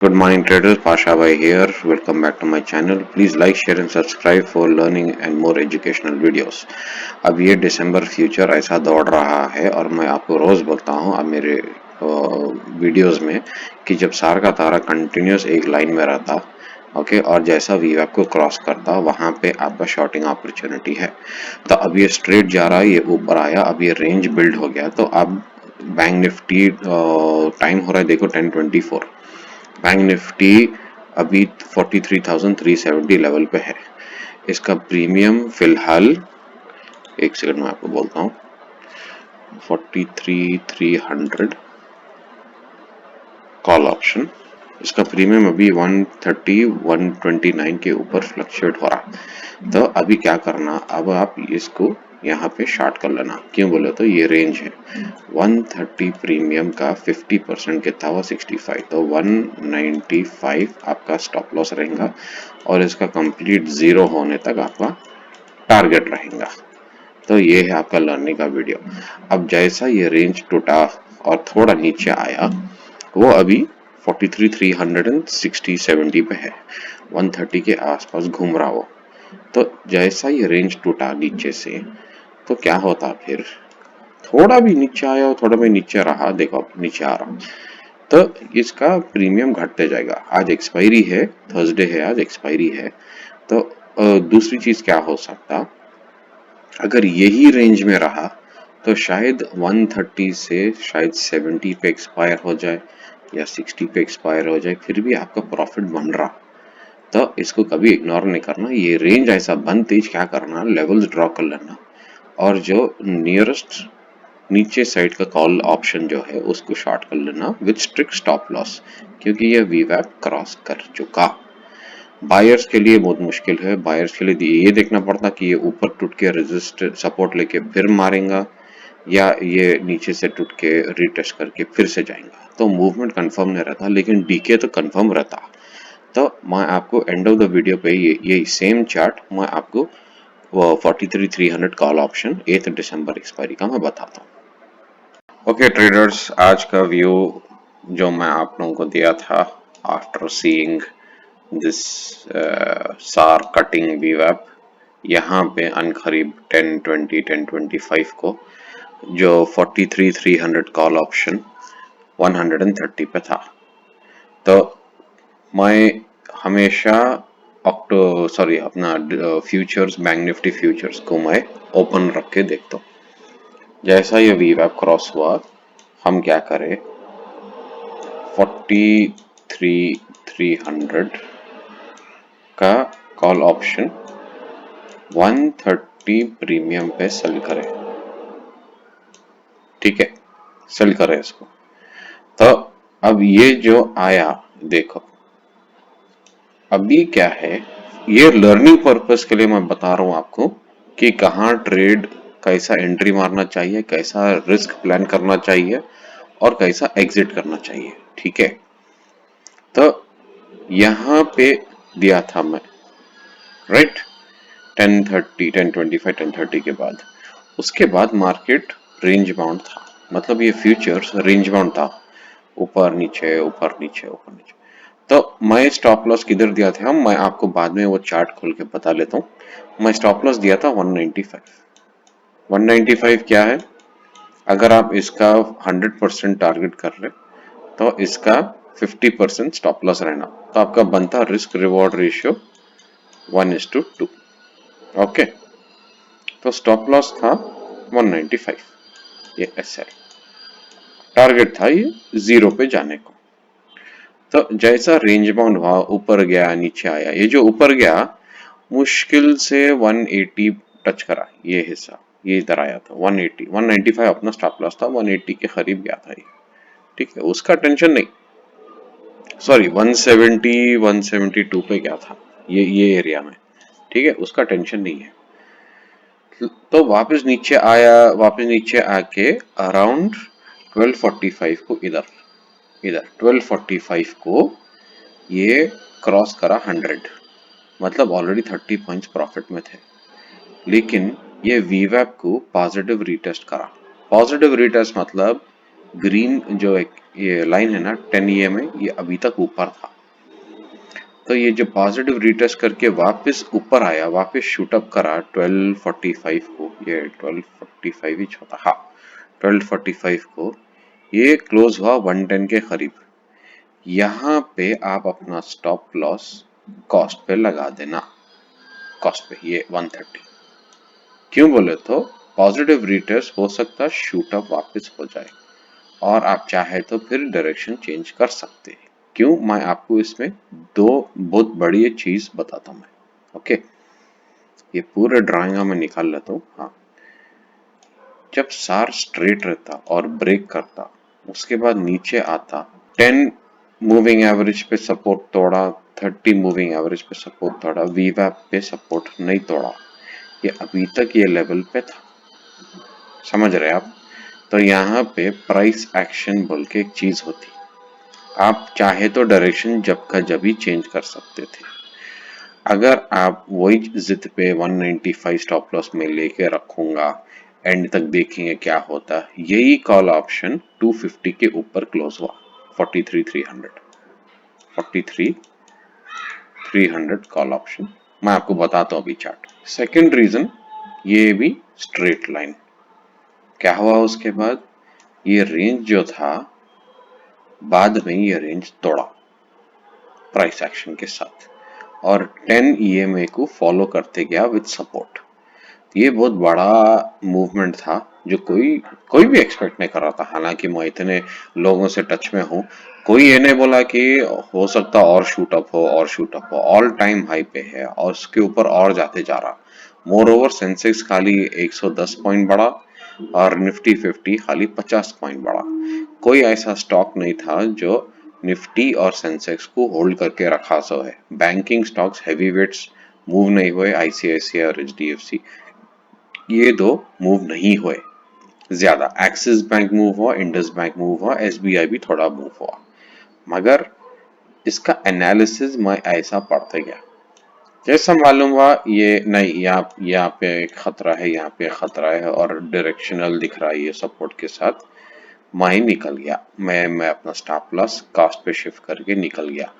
Good morning traders, Pasha Bhai here. Welcome back to my channel. Please like, share and subscribe for learning and more educational videos. अब ये दिसंबर future ऐसा दौड़ रहा है और मैं आपको रोज बोलता हूँ अब मेरे वीडियोस में कि जब सार का तारा कंटिन्यूस एक लाइन में रहता ओके और जैसा वीवैप को क्रॉस करता वहां पे आपका शॉर्टिंग अपॉर्चुनिटी है। तो अब ये स्ट्रेट जा रहा है, ये ऊपर आया, अब ये रेंज बिल्ड हो गया। तो अब बैंक निफ्टी टाइम हो रहा है, देखो 10:24। बैंक निफ्टी अभी 43,370 लेवल पे है। इसका प्रीमियम फिलहाल एक सेकंड में आपको बोलता हूँ 43,300 कॉल ऑप्शन। इसका प्रीमियम अभी 130 129 के ऊपर फ्लक्चुएट हो रहा। तो अभी क्या करना, अब आप इसको यहाँ पे शॉर्ट कर लेना। क्यों बोले तो ये रेंज है 130 प्रीमियम का 50% कितना हुआ 65, तो 195 आपका स्टॉप लॉस रहेगा और इसका कंप्लीट जीरो होने तक आपका टारगेट रहेगा। तो ये है आपका लर्निंग का वीडियो। अब जैसा ये रेंज टूटा और थोड़ा नीचे आया, वो अभी 43,360-70 पे है, 130 के आसपास घूम रहा हो। तो जैसा ये रेंज टूटा नीचे से, तो क्या होता फिर, थोड़ा भी नीचे आया और थोड़ा भी नीचे रहा, देखो अब नीचे आ रहा, तो इसका प्रीमियम घटते जाएगा। आज एक्सपायरी है, थर्सडे है, आज एक्सपायरी है। तो दूसरी चीज क्या हो सकता, अगर यही रेंज में रहा तो शायद 130 से शायद 70 पे एक्सपायर हो जाए या 60 पे एक्सपायर हो जाए, फिर भी आपका प्रॉफिट बन रहा। तो इसको कभी इग्नोर नहीं करना। ये रेंज ऐसा बनते ही क्या करना, लेवल्स ड्रॉ कर लेना और जो नियरेस्ट नीचे साइड का कॉल ऑप्शन जो है उसको शॉर्ट कर लेना विद स्ट्रिक्ट स्टॉप लॉस, क्योंकि ये वीवैप क्रॉस कर चुका। बायर्स के लिए बहुत मुश्किल है। बायर्स के लिए ये देखना पड़ता कि ये ऊपर टूट के रेजिस्ट सपोर्ट लेके फिर मारेगा या ये नीचे से टूट के रीटेस्ट करके फिर से जाएगा। तो मूवमेंट कंफर्म नहीं रहता, लेकिन डीके तो कंफर्म रहता। तो मैं आपको एंड ऑफ द वीडियो पे ये सेम चार्ट मैं आपको 43,300 कॉल ऑप्शन 8 दिसंबर एक्सपायरी का मैं बताता हूँ। ओके ट्रेडर्स, आज का व्यू जो मैं आप लोगों को दिया था आफ्टर सीइंग दिस सार कटिंग वीवैप, यहाँ पे अनखरीब 1020 1025 को जो 43,300 कॉल ऑप्शन 130 पे था। तो मैं हमेशा अपना फ्यूचर्स, बैंक निफ्टी फ्यूचर्स को मैं ओपन रख के देखता हूँ। जैसा ये वीवैप क्रॉस हुआ, हम क्या करें, 43,300 का कॉल ऑप्शन 130 प्रीमियम पे सेल करें। ठीक है, सेल करें इसको। तो अब ये जो आया, देखो अभी क्या है, ये लर्निंग पर्पस के लिए मैं बता रहा हूं आपको कि कहाँ ट्रेड, कैसा एंट्री मारना चाहिए, कैसा रिस्क प्लान करना चाहिए और कैसा एग्जिट करना चाहिए। ठीक है, तो यहां पे दिया था मैं, राइट, 1030 1025 1030 के बाद, उसके बाद मार्केट रेंज बाउंड था। मतलब ये फ्यूचर्स रेंज बाउंड था, ऊपर नीचे ऊपर नीचे ऊपर नीचे। तो मैं स्टॉप लॉस किधर दिया था, मैं आपको बाद में वो चार्ट खोल के बता लेता हूँ। मैं स्टॉप लॉस दिया था 195। 195 क्या है, अगर आप इसका 100% टारगेट कर रहे तो इसका 50% स्टॉप लॉस रहना, तो आपका बनता रिस्क रिवॉर्ड रेशियो 1:2। ओके, तो स्टॉप लॉस था 195, ये ऐसा टारगेट था ये जीरो पे जाने को। तो जैसा रेंज बाउंड हुआ, ऊपर गया नीचे आया, ये जो ऊपर गया मुश्किल से 180 टच करा, ये हिस्सा ये इधर आया था 180 195 अपना स्टॉप लॉस था, 180 के करीब गया था ये। ठीक है, उसका टेंशन नहीं, सॉरी 170 172 पे गया था ये एरिया में। ठीक है, उसका टेंशन नहीं है। तो वापस नीचे आया, वापस नीचे आके अराउंड 1245 को इधर इधर 1245 को ये क्रॉस करा 100, मतलब ऑलरेडी 30 पॉइंट्स प्रॉफिट में थे। लेकिन ये वीवैप को पॉजिटिव रीटेस्ट करा। पॉजिटिव रीटेस्ट मतलब ग्रीन जो एक ये लाइन है ना 10 EMA, ये अभी तक ऊपर था। तो ये जो पॉजिटिव रिटेस्ट करके वापस ऊपर आया, वापस शूट अप करा 1245 को, ये 1245 ही होता, हाँ 1245 को ये क्लोज हुआ 110 के करीब। यहाँ पे आप अपना स्टॉप लॉस कॉस्ट पे लगा देना, कॉस्ट पे ये 130। क्यों बोले तो पॉजिटिव रिटेस्ट हो सकता है शूट अप वापस हो जाए और आप चाहे तो फिर डायरेक्शन चेंज कर सकते हैं। क्यों, मैं आपको इसमें दो बहुत बड़ी चीज बताता हूँ मैं। ओके, ये पूरे ड्राइंग में निकाल लेता हूँ। हाँ, जब सार स्ट्रेट रहता और ब्रेक करता, उसके बाद नीचे आता, 10 मूविंग एवरेज पे सपोर्ट तोड़ा, 30 मूविंग एवरेज पे सपोर्ट तोड़ा, वीवैप पे सपोर्ट नहीं तोड़ा, ये अभी तक ये लेवल पे था। समझ रहे आप? तो यहाँ पे प्राइस एक्शन बोल के एक चीज होती, आप चाहे तो डायरेक्शन जब का जब ही चेंज कर सकते थे। अगर आप वही जिद पे 195 स्टॉप लॉस में लेके रखूंगा, एंड तक देखेंगे क्या होता है। यही कॉल ऑप्शन 250 के ऊपर क्लोज हुआ, 43,300 कॉल ऑप्शन। मैं आपको बताता हूँ अभी चार्ट। सेकंड रीजन, ये भी स्ट्रेट लाइन, क्या हुआ उसके बाद, ये रेंज जो था बाद में ये रेंज तोड़ा प्राइस एक्शन के साथ और 10 EMA को फॉलो करते गया विद सपोर्ट। ये बहुत बड़ा मूवमेंट था जो कोई कोई भी एक्सपेक्ट नहीं कर रहा था। हालांकि मैं इतने लोगों से टच में हूँ, कोई ये नहीं बोला कि हो सकता और शूट अप हो और शूट अप हो। ऑल टाइम हाई पे है और उसके ऊपर और जाते जा रहा। मोर ओवर सेंसेक्स खाली 110 पॉइंट बढ़ा और निफ्टी 50 खाली 50 पॉइंट बढ़ा। कोई ऐसा स्टॉक नहीं था जो निफ्टी और सेंसेक्स को होल्ड करके रखा सो है। Banking stocks heavy weights move नहीं हुए, आईसीआईसीआई और एचडीएफसी ये दो मूव नहीं हुए ज्यादा। एक्सिस बैंक मूव हुआ, इंडस बैंक मूव हुआ, एसबीआई भी थोड़ा मूव हुआ, मगर इसका एनालिसिस मैं ऐसा पढ़ते गया, जैसा मालूम हुआ ये नहीं, यहाँ पे एक खतरा है, यहाँ पे खतरा है और डायरेक्शनल दिख रहा है ये सपोर्ट के साथ। मैं निकल गया, मैं अपना स्टॉप लॉस कास्ट पे शिफ्ट करके निकल गया।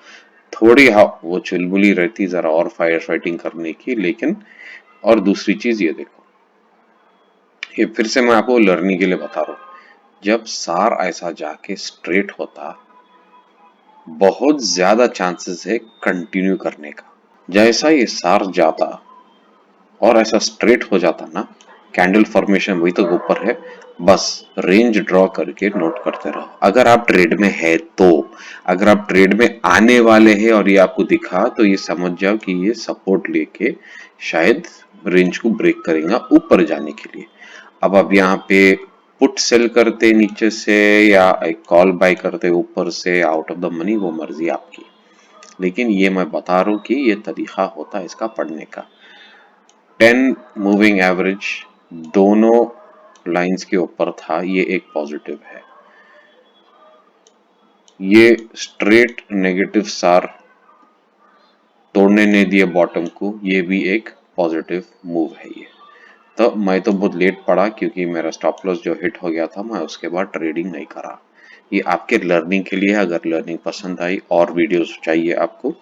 थोड़ी हाँ वो चुलबुली रहती जरा और फायर फाइटिंग करने की, लेकिन और दूसरी चीज ये देखो, ये फिर से मैं आपको लर्निंग के लिए बता रहा हूँ। जब सार ऐसा जाके स्ट्रेट होता, बहुत ज्यादा चांसेस है कंटिन्यू करने का। जैसा ये सार जाता और ऐसा स्ट्रेट हो जाता ना, कैंडल फॉर्मेशन वही तक ऊपर है, बस रेंज ड्रॉ करके नोट करते रहो। अगर आप ट्रेड में है तो, अगर आप ट्रेड में आने वाले हैं और ये आपको दिखा तो ये समझ जाओ कि ये सपोर्ट लेके शायद रेंज को ब्रेक करेगा ऊपर जाने के लिए। अब यहाँ पे पुट सेल करते नीचे से या एक कॉल बाय करते ऊपर से आउट ऑफ द मनी, वो मर्जी आपकी। लेकिन ये मैं बता रहा हूँ कि ये तरीका होता है इसका पढ़ने का। 10 मूविंग एवरेज दोनों लाइंस के ऊपर था, ये एक पॉजिटिव है। ये स्ट्रेट नेगेटिव सार तोड़ने नहीं दिया बॉटम को, ये भी एक पॉजिटिव मूव है ये। तो मैं तो बहुत लेट पड़ा क्योंकि मेरा स्टॉप लॉस जो हिट हो गया था, मैं उसके बाद ट्रेडिंग नहीं करा। ये आपके लर्निंग के लिए है। अगर लर्निंग पसंद आई और वीडियोस चाहिए आपको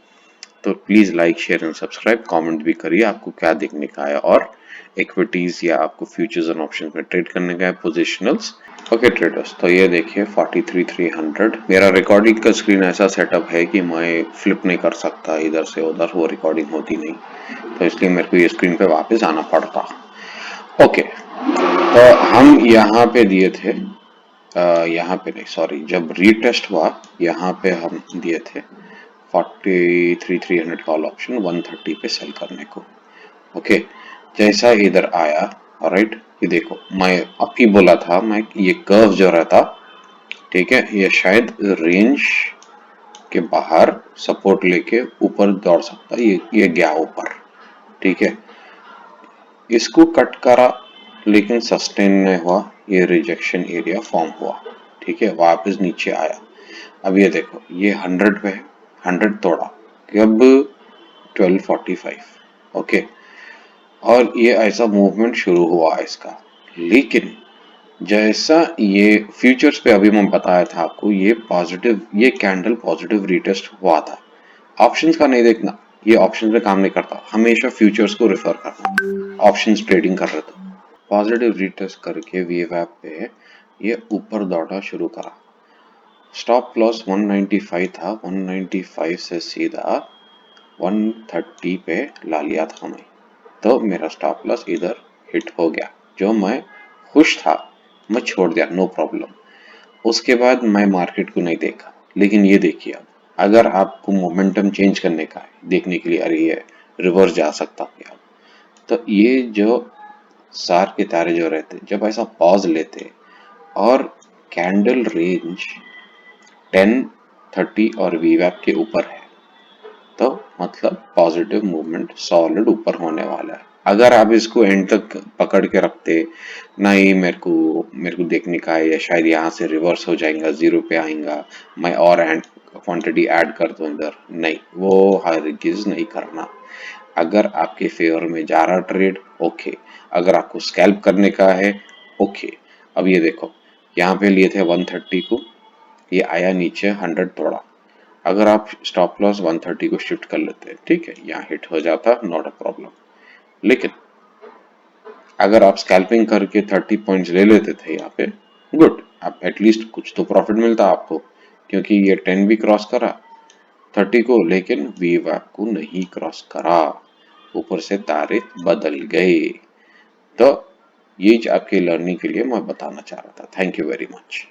तो please like share and subscribe, comment भी करिए आपको क्या देखने का है और इक्विटीज या आपको फ्यूचर्स एंड ऑप्शंस में ट्रेड करने का है, पोजिशनल्स। ओके ट्रेडर्स, तो ये देखिए 43,300 मेरा रिकॉर्डिंग का स्क्रीन ऐसा सेटअप है कि मैं फ्लिप नहीं कर सकता इधर से उधर, वो रिकॉर्डिंग होती नहीं, तो इसलिए मेरे को ये स्क्रीन पे वापस आना पड़ता। ओके, तो हम यहाँ पे दिए थे, यहाँ पे नहीं सॉरी, जब रीटेस्ट हुआ यहाँ पे हम दिए थे 43,300 कॉल ऑप्शन 130 पे सेल करने को। ओके, जैसा इधर आया, राइट, ये देखो मैं अब ही बोला था मैं, ये कर्व जो रहता, ठीक है, ये शायद रेंज के बाहर सपोर्ट लेके ऊपर दौड़ सकता है, ये गया ऊपर, ठीक है, इसको कट करा लेकिन सस्टेन नहीं हुआ, ये रिजेक्शन एरिया फॉर्म हुआ, ठीक है, वापस नीचे आया। अब ये देखो ये 100 पे है, 100 तोड़ा, कब, 1245, ओके, और ये ऐसा मूवमेंट शुरू हुआ इसका। लेकिन जैसा ये फ्यूचर्स पे अभी मैं बताया था आपको, ये कैंडल पॉजिटिव रीटेस्ट हुआ था। ऑप्शंस का नहीं देखना, ये ऑप्शंस पे काम नहीं करता, हमेशा फ्यूचर्स को रेफर करना। ऑप्शंस ट्रेडिंग कर रहे थे, पॉजिटिव रीटेस्ट करके वीवैप पे ये ऊपर दौड़ना शुरू करा। स्टॉप लॉस 195 था, 195 से सीधा 130 पे ला लिया था मैं। तो मेरा स्टॉप लॉस इधर हिट हो गया, जो मैं खुश था, मैं छोड़ दिया, नो प्रॉब्लम। उसके बाद मैं मार्केट को नहीं देखा। लेकिन ये देखिए, अब अगर आपको मोमेंटम चेंज करने का है, देखने के लिए अरे ये रिवर्स जा सकता है क्या, तो ये जो सार के तारे जो रहते, जब ऐसा पॉज लेते और कैंडल रेंज 10, 30 और वीवैप के ऊपर है, तो मतलब पॉजिटिव मूवमेंट सॉलिड ऊपर होने वाला है। अगर आप इसको एंड तक पकड़ के रखते, नहीं मेरे को देखने का है, या शायद यहाँ से रिवर्स हो जाएगा, जीरो पे आएगा, मैं और एंड क्वांटिटी ऐड कर दूं इधर, नहीं, वो हरगिज नहीं करना। अगर आपके फेवर में जा रहा ट्रेड, ओके। अगर आपको स्कैल्प करने का है, ओके। अब ये देखो, यहाँ पे लिए थे 130 को, ये आया नीचे 100 तोड़ा। अगर आप स्टॉप लॉस 130 को शिफ्ट कर लेते हैं, ठीक है, यहाँ हिट हो जाता, नॉट अ प्रॉब्लम। लेकिन अगर आप स्कैल्पिंग करके 30 पॉइंट्स ले लेते थे यहाँ पे, गुड, आप एटलीस्ट कुछ तो प्रॉफिट मिलता आपको, क्योंकि ये 10 भी क्रॉस करा 30 को, लेकिन वीवैप को नहीं क्रॉस करा, ऊपर से तारे बदल गए। तो ये आपके लर्निंग के लिए मैं बताना चाह रहा था। Thank you very much.